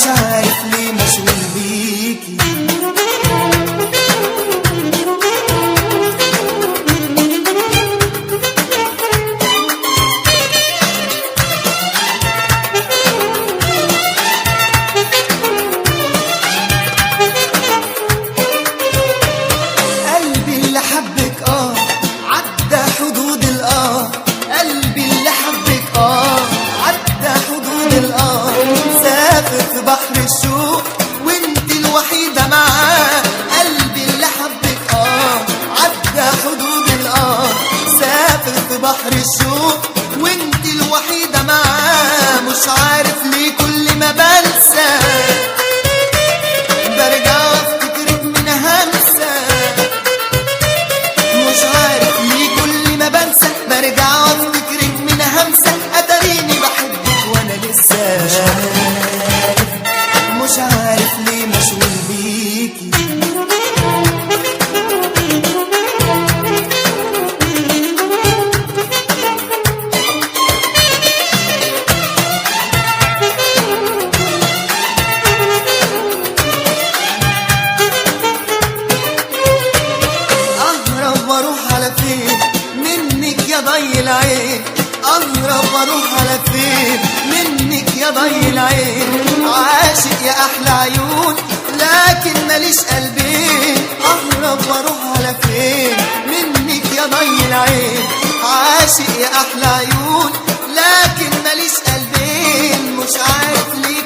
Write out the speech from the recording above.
مش عارف ليه مشغول بيكي. قلبي اللي حبك عدى حدود قلبي اللي حبك عدى حدود سافر في بحر الشوق وانت الوحيدة معاه. قلبي اللي حبك عدى حدود سافر في بحر الشوق وانت الوحيدة معاه. مش عارف ليه كل ما بنسى برجع افتكرك من همسة. مش عارف ليه كل ما بنسى برجع افتكرك من همسة. اتاريني بحبك وانا لسه مش عارف ليه مشغول بيكي. اهرب واروح على فين منك يا ضي العين. اهرب واروح على فين منك يا ضي العين. عاشق يا احلى عيون لكن ماليش قلبين. اهرب واروح على فين منك يا ضي العين. عاشق يا احلى عيون لكن ماليش قلبين. مش عارف ليه